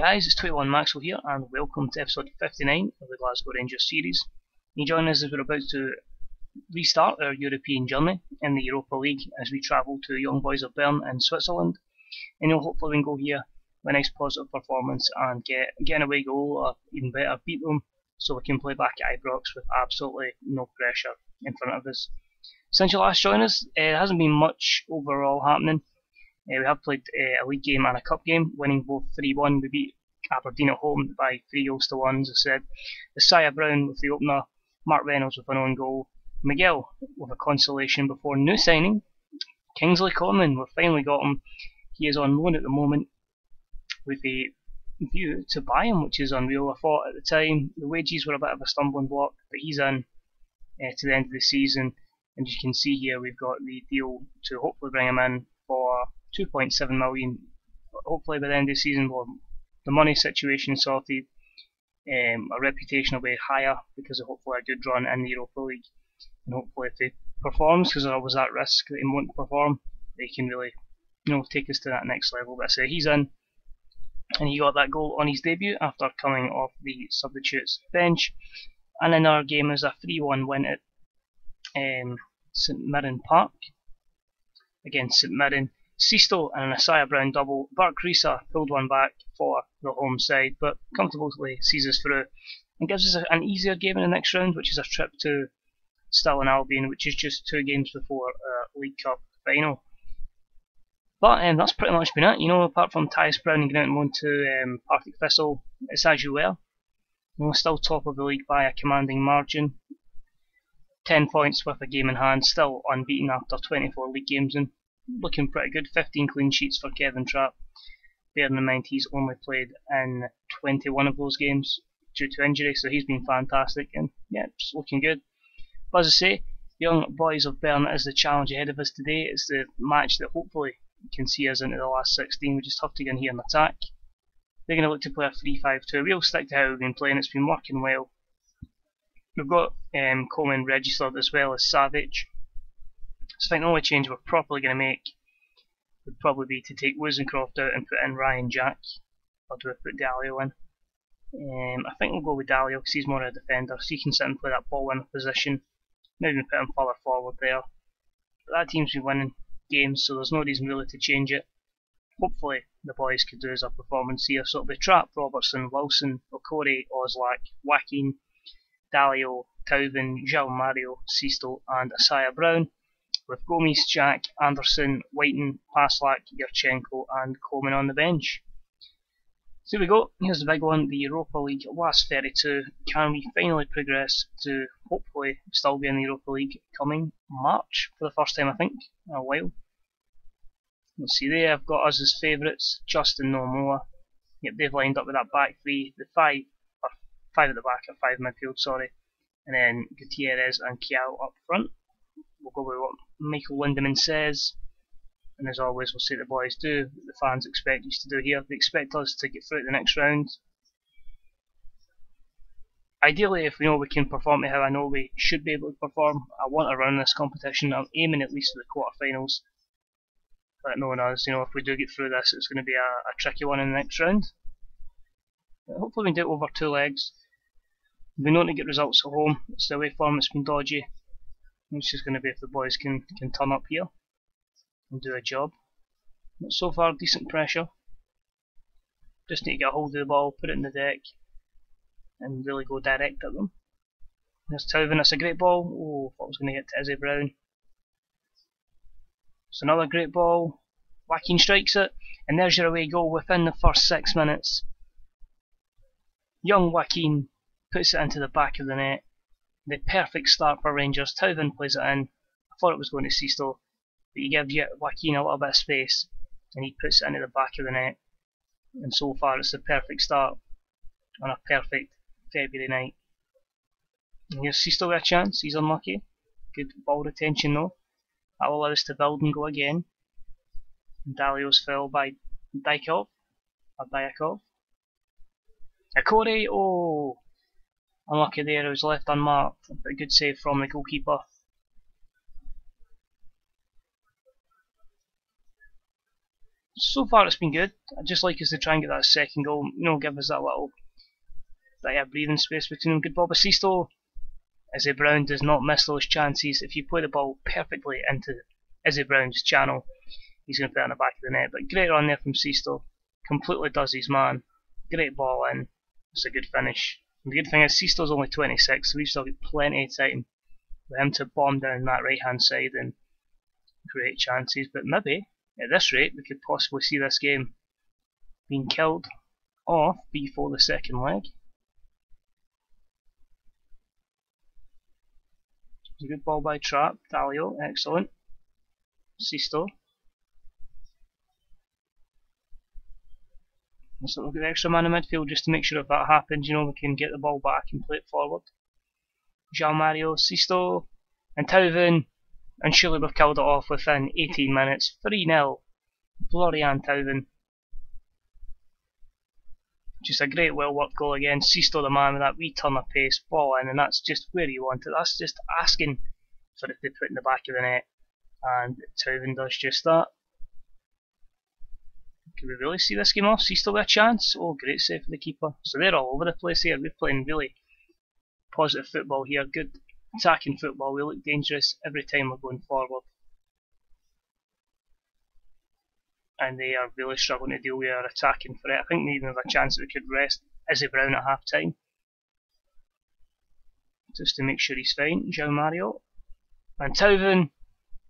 guys, it's 21 Maxwell here, and welcome to episode 59 of the Glasgow Rangers series. You join us as we're about to restart our European journey in the Europa League as we travel to Young Boys of Bern in Switzerland. And hopefully we can go here with a nice positive performance and get an away goal, or even better, beat them, so we can play back at Ibrox with absolutely no pressure in front of us. Since you last joined us, there hasn't been much overall happening. We have played a league game and a cup game, winning both 3-1. We beat Aberdeen at home by 3-1. As I said, Isaiah Brown with the opener, Mark Reynolds with an own goal, Miguel with a consolation before new signing, Kingsley Common. We've finally got him. He is on loan at the moment with a view to buy him, which is unreal. I thought at the time the wages were a bit of a stumbling block, but he's in to the end of the season, and you can see here we've got the deal to hopefully bring him in for 2.7 million. Hopefully by the end of the season, we'll the money situation sorted. Our reputation will be higher because of hopefully a good run in the Europa League, and hopefully if he performs, because there was that risk that he won't perform, they can really take us to that next level. But I say he's in, and he got that goal on his debut after coming off the substitutes bench. And in our game is a 3-1 win at St Mirren Park against St Mirren. Sisto and an Isaiah Brown double. Burke Risa pulled one back for the home side, but comfortably sees us through and gives us an easier game in the next round, which is a trip to Stirling Albion, which is just 2 games before League Cup final. But that's pretty much been it. Apart from Tyus Brown and getting on to Partick Thistle, it's as you were. Still top of the league by a commanding margin. 10 points with a game in hand, still unbeaten after 24 league games in. Looking pretty good. 15 clean sheets for Kevin Trapp. Bearing in mind he's only played in 21 of those games due to injury, so he's been fantastic, and yeah, it's looking good. But as I say, Young Boys of Bern is the challenge ahead of us today. It's the match that hopefully can see us into the last 16. We just have to get in here and attack. They're going to look to play a 3-5-2. We'll stick to how we've been playing. It's been working well. We've got Coleman registered as well as Savage. So I think the only change we're probably going to make would probably be to take Wozencroft out and put in Ryan Jack. Or do I put Dalio in? I think we'll go with Dalio because he's more of a defender, so he can sit and play that ball winner position. Maybe put him further forward there. But that team's been winning games, so there's no reason really to change it. Hopefully the boys could do as a performance here. So it'll be Trapp, Robertson, Wilson, Okore, Oslak, Joaquin, Dalio, Taubin, João Mario, Sisto and Isaiah Brown, with Gomes, Jack, Anderson, Whiten, Paslak, Yurchenko and Coleman on the bench. So here we go, here's the big one, the Europa League last 32. Can we finally progress to hopefully still be in the Europa League coming March for the first time I think in a while. Let's see, there I've got us as favourites, Justin Nomoa. Yep, they've lined up with that back three, the five at the back, or 5 midfield, sorry. And then Gutierrez and Kiao up front. We'll go with what Michael Lindemann says, and as always we'll say the boys do what the fans expect us to do here. They expect us to get through to the next round. Ideally, if we can perform to how I know we should be able to perform, I want to run this competition. I'm aiming at least for the quarterfinals, but knowing us, if we do get through this, it's going to be a tricky one in the next round. But hopefully we can do it over 2 legs. We've been known to get results at home. It's the away form that's been dodgy. It's just going to be if the boys can turn up here and do a job. But so far, decent pressure. Just need to get a hold of the ball, put it in the deck, and really go direct at them. There's Taubin, that's a great ball. Oh, I thought I was going to get to Izzy Brown. It's another great ball. Joaquin strikes it, and there's your away goal within the first 6 minutes. Young Joaquin puts it into the back of the net. The perfect start for Rangers. Taubin plays it in. I thought it was going to Sisto, but you give Joaquin a little bit of space and he puts it into the back of the net. And so far it's the perfect start on a perfect February night. And here's Sisto with a chance. He's unlucky. Good ball retention though. That will allow us to build and go again. And Dalio's fell by Dykov. Okore, oh! Unlucky there, it was left unmarked, but a good save from the goalkeeper. So far it's been good. I'd just like us to try and get that second goal, give us that little breathing space between them. Good ball by Seastow. Izzy Brown does not miss those chances. If you play the ball perfectly into Izzy Brown's channel, he's going to put it on the back of the net. But great run there from Seastow. Completely does his man. Great ball in. It's a good finish. And the good thing is Seastow's only 26, so we've still got plenty of time for him to bomb down that right hand side and create chances. But maybe, at this rate, we could possibly see this game being killed off before the second leg. A good ball by Trapp. Dalio, excellent. Seastow. So we'll get the extra man in midfield just to make sure if that happens, we can get the ball back and play it forward. Jean Mario, Seastow, and Tauvin, and surely we've killed it off within 18 minutes. 3-0. Florian Tauvin. Just a great well worked goal again. Seastow the man with that wee turn of pace, ball in, and that's just where you want it. That's just asking for it to put in the back of the net, and Tauvin does just that. Can we really see this game off? Seastow with a chance? Oh, great save for the keeper. So they're all over the place here. We're playing really positive football here. Good attacking football. We look dangerous every time we're going forward. And they are really struggling to deal with our attacking threat. I think we even have a chance that we could rest Izzy Brown at half time. Just to make sure he's fine. João Mario. And Tauvin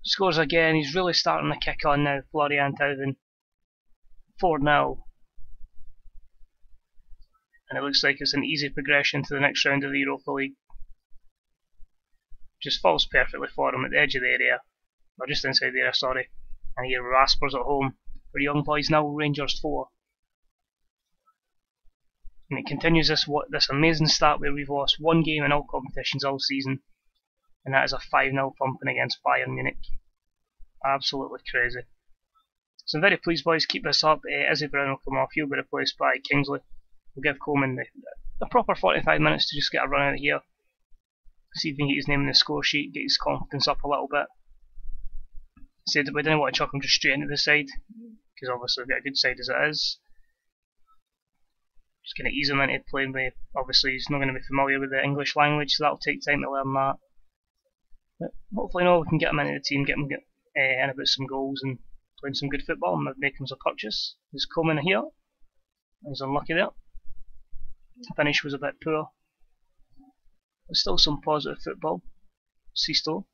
scores again. He's really starting to kick on now. Florian Tauvin. 4-0. And it looks like it's an easy progression to the next round of the Europa League. Just falls perfectly for him at the edge of the area. Or just inside the area, sorry. And here Raspers at home. For Young Boys now, Rangers 4. And it continues this amazing start where we've lost one game in all competitions all season. And that is a 5-0 thumping against Bayern Munich. Absolutely crazy. So I'm very pleased, boys. Keep this up. Izzy Brown will come off. He'll be replaced by Kingsley. We'll give Coleman the proper 45 minutes to just get a run out here. See if we can get his name in the score sheet, get his confidence up a little bit. Said that we didn't want to chuck him just straight into the side, because obviously we've got a good side as it is. Just going to ease him into playing with, obviously he's not going to be familiar with the English language, so that'll take time to learn that. But hopefully we can get him into the team, get him in about some goals and playing some good football and make him a purchase. He's coming here. He's unlucky there. The finish was a bit poor. But still some positive football. Seastow.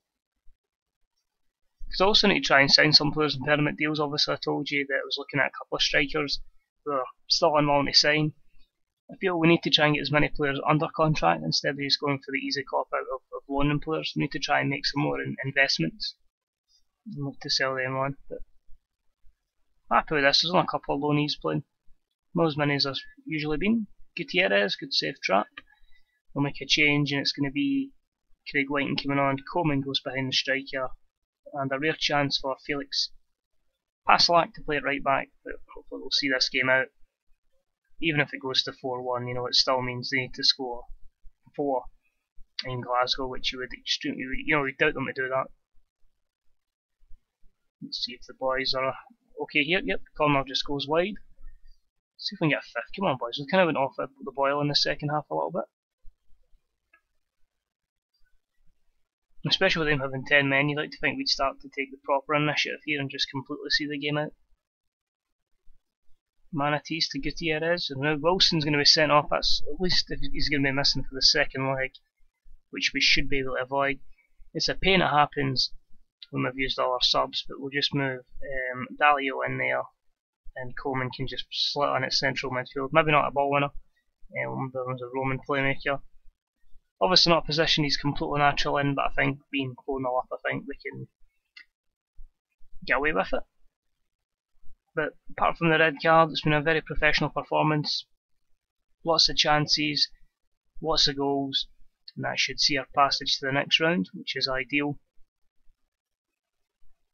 Because I also need to try and sign some players in permanent deals. Obviously I told you that I was looking at a couple of strikers who are still unwilling to sign. I feel we need to try and get as many players under contract instead of just going for the easy cop out of loaning players. We need to try and make some more investments and look to sell them on. But happy with this. There's only a couple of loanees playing. Not as many as there's usually been. Gutierrez, good save trap. We'll make a change and it's going to be Craig Whiting coming on. Coleman goes behind the striker. And a rare chance for Felix Paslak to play it right back. But hopefully we'll see this game out. Even if it goes to 4-1, it still means they need to score 4 in Glasgow, which you would extremely, we doubt them to do that. Let's see if the boys are okay here. Yep, corner just goes wide. Let's see if we can get a fifth. Come on, boys. We kind of went off the boil in the second half a little bit. Especially with them having 10 men, you'd like to think we'd start to take the proper initiative here and just completely see the game out. Manatees to Gutierrez, and now Wilson's going to be sent off. That's at least if he's going to be missing for the second leg, which we should be able to avoid. It's a pain it happens when we've used all our subs, but we'll just move Dalio in there, and Coleman can just slit on at central midfield. Maybe not a ball winner. We'll move him as a Roman playmaker. Obviously not a position he's completely natural in, but I think being 4-0 up, I think we can get away with it. But apart from the red card, it's been a very professional performance. Lots of chances, lots of goals, and that should see our passage to the next round, which is ideal.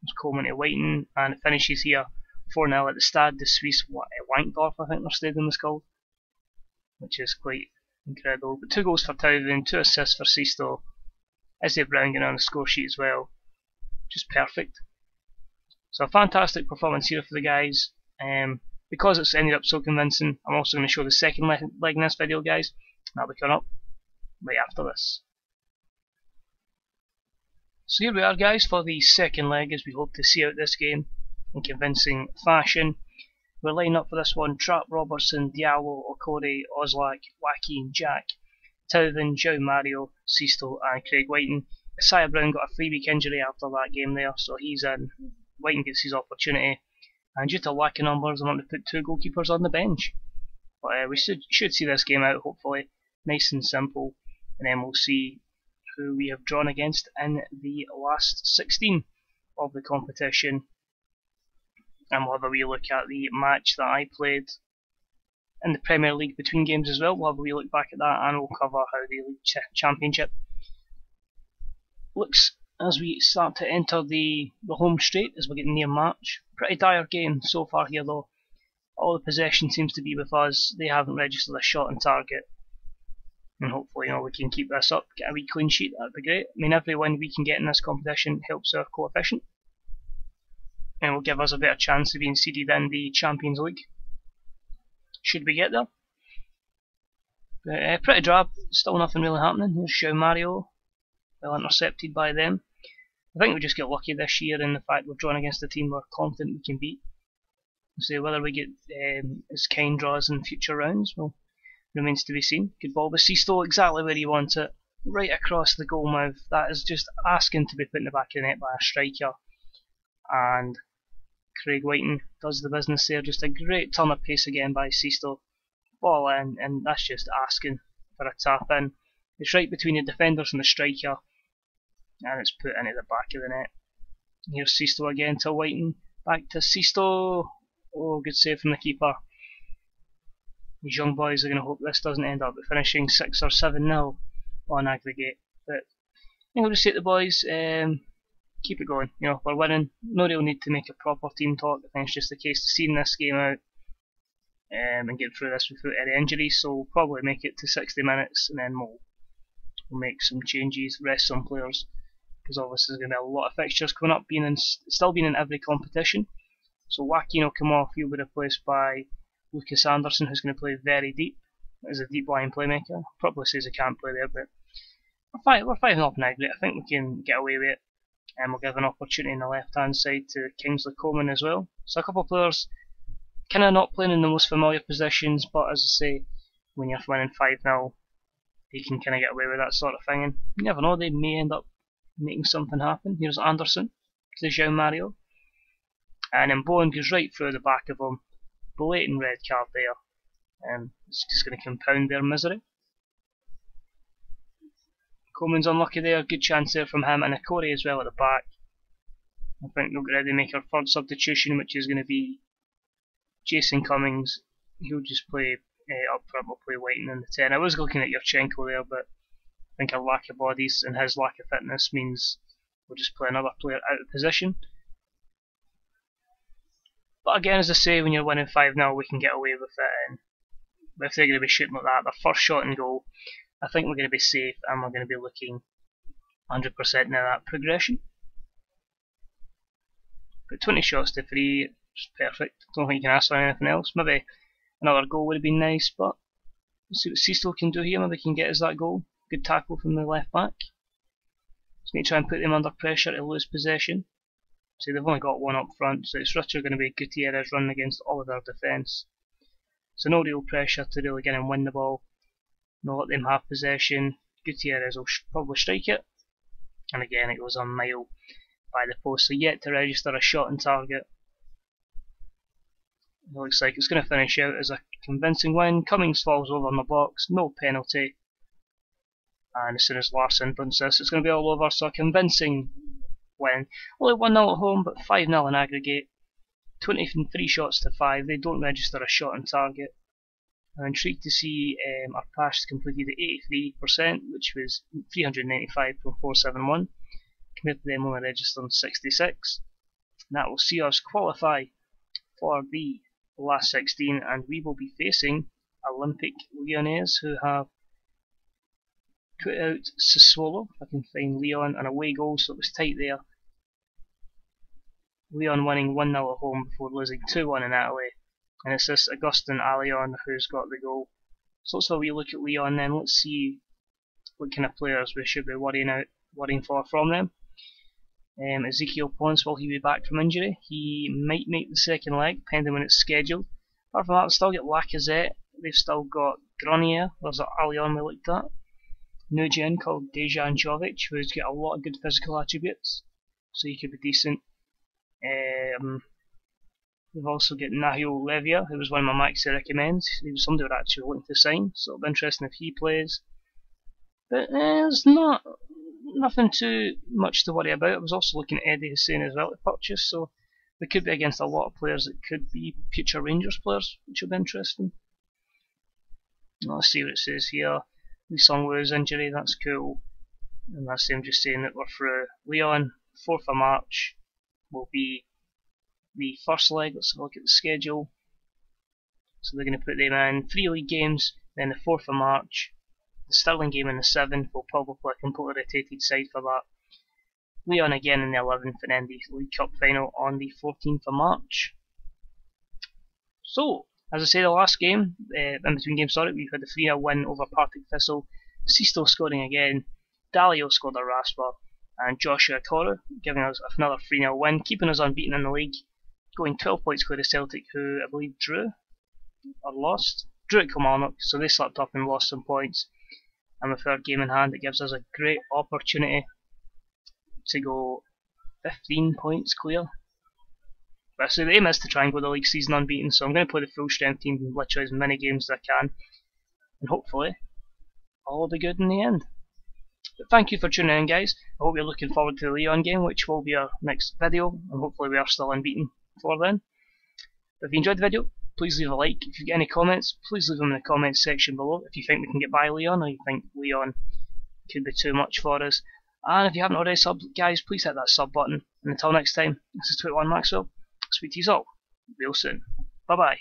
It's Coleman to Whiting, and it finishes here 4-0 at the Stade de Suisse Wankdorf, I think their stadium is called, which is quite incredible. But 2 goals for Tauvin, 2 assists for Seastow. Izzy Brown getting on the score sheet as well. Just perfect. So a fantastic performance here for the guys. Because it's ended up so convincing, I'm also going to show the second leg in this video, guys. That'll be coming up right after this. So here we are, guys, for the second leg as we hope to see out this game in convincing fashion. We're lining up for this one: Trapp, Robertson, Diallo, Okore, Oslak, Wacky and Jack, Towthen, João Mario, Sisto and Craig Whiten. Isaiah Brown got a 3-week injury after that game there, so he's in. Whiten gets his opportunity, and due to lack of numbers, I'm going to put 2 goalkeepers on the bench. But we should see this game out, hopefully, nice and simple, and then we'll see who we have drawn against in the last 16 of the competition. And we'll have a wee look at the match that I played in the Premier League between games as well. We'll have a wee look back at that, and we'll cover how the League Championship looks as we start to enter the home straight as we're getting near March. Pretty dire game so far here though. All the possession seems to be with us. They haven't registered a shot on target. And hopefully, we can keep this up, get a wee clean sheet, that'd be great. I mean, every win we can get in this competition helps our coefficient, and will give us a better chance of being seeded in the Champions League, should we get there. But pretty drab, still nothing really happening. Here's João Mario, well intercepted by them. I think we just get lucky this year in the fact we're drawn against a team we're confident we can beat. So whether we get as kind draws in future rounds, well, remains to be seen. Good ball with Sisto, exactly where he wants it, right across the goal mouth. That is just asking to be put in the back of the net by a striker. And Craig Whiten does the business there. Just a great turn of pace again by Sisto. Ball in, and that's just asking for a tap in. It's right between the defenders and the striker, and it's put into the back of the net. Here's Sisto again to Whiten. Back to Sisto. Oh, good save from the keeper. These young boys are going to hope this doesn't end up finishing 6 or 7-0 on aggregate. But I think I'll just say to the boys, keep it going. We're winning. No real need to make a proper team talk. I think it's just a case of seeing this game out and get through this without any injuries. So we'll probably make it to 60 minutes, and then we'll make some changes, rest some players, because obviously there's going to be a lot of fixtures coming up, still being in every competition. So Wacky will come off. He'll be replaced by Lucas Anderson, who's going to play very deep as a deep line playmaker. Probably says he can't play there, but we're 5-0 now. I think we can get away with it, and we'll give an opportunity on the left hand side to Kingsley Coman as well. So a couple of players kind of not playing in the most familiar positions, but as I say, when you're winning 5-0, they can kind of get away with that sort of thing, and you never know, they may end up making something happen. Here's Anderson to João Mario, and then Bowen goes right through the back of him. Blatant red card there, and it's just going to compound their misery. Coleman's unlucky there, good chance there from him, and Okore as well at the back. I think they'll get ready to make our third substitution, which is going to be Jason Cummings. He'll just play up front, we'll play Whiten in the 10. I was looking at Yurchenko there, but I think our lack of bodies and his lack of fitness means we'll just play another player out of position. But again, as I say, when you're winning 5-0, we can get away with it, and if they're going to be shooting like that, their first shot and goal, I think we're going to be safe, and we're going to be looking 100% now that progression. But 20 shots to 3, just perfect. Don't think you can ask for anything else. Maybe another goal would have been nice, but we'll see what Sisto can do here. Maybe he can get us that goal. Good tackle from the left back. Just need to try and put them under pressure to lose possession. See, they've only got one up front, so it's literally going to be Gutierrez running against all of their defence. So no real pressure to really get and win the ball. No, let them have possession. Gutierrez will probably strike it, and again it goes a mile by the post, so yet to register a shot on target. It looks like it's going to finish out as a convincing win. Cummings falls over in the box, no penalty, and as soon as Larson bunts this, it's going to be all over. So a convincing win. Only 1-0 at home, but 5-0 in aggregate. 23 shots to 5. They don't register a shot on target. I'm intrigued to see our pass completed at 83%, which was 395 from 471, compared to them only registering 66. And that will see us qualify for the last 16, and we will be facing Olympic Lyonnais, who have put out Sassuolo. If I can find Lyon, an away goal, so it was tight there. Lyon winning 1-0 at home before losing 2-1 in Italy. And it's this Augustin Allion who's got the goal. So let's have a wee look at Lyon then. Let's see what kind of players we should be worrying for from them. Ezekiel Ponce, will he be back from injury? He might make the second leg, depending when it's scheduled. Apart from that, they've still got Lacazette, they've still got Grenier, there's that Allion we looked at. Nugent called Dejan Jovic, who's got a lot of good physical attributes, so he could be decent. We've also got Nahil Levia, who was one of my Maxi recommends. He was somebody we're actually looking to sign, so it'll be interesting if he plays. But there's nothing too much to worry about. I was also looking at Eddie Hussein as well to purchase, so they could be against a lot of players that could be future Rangers players, which will be interesting. Let's see what it says here. Lee Sung-woo's injury, that's cool. And that's them just saying that we're through. Lyon, 4th of March will be the first leg. Let's have a look at the schedule. So they're going to put them in 3 league games, then the 4th of March. The Stirling game in the 7th will probably play a completely rotated side for that. Lyon again in the 11th, and then the League Cup final on the 14th of March. So, as I say, the last game, in between games, we've had a 3-0 win over Partick Thistle. Sisto scoring again, Dalio scored a rasper, and Joshua Cora giving us another 3-0 win, keeping us unbeaten in the league, going 12 points clear of Celtic, who I believe drew at Kilmarnock, so they slipped up and lost some points. And with our game in hand, it gives us a great opportunity to go 15 points clear. But so the aim is to try and go the league season unbeaten, so I'm going to play the full strength team and literally as many games as I can, and hopefully all will be good in the end. But thank you for tuning in, guys. I hope you're looking forward to the Lyon game, which will be our next video, and hopefully we are still unbeaten before then. But if you enjoyed the video, please leave a like. If you've got any comments, please leave them in the comments section below. If you think we can get by Lyon, or you think Lyon could be too much for us. And if you haven't already subbed, guys, please hit that sub button. And until next time, this is 21 Maxwell. I'll speak to you all real soon. Bye bye.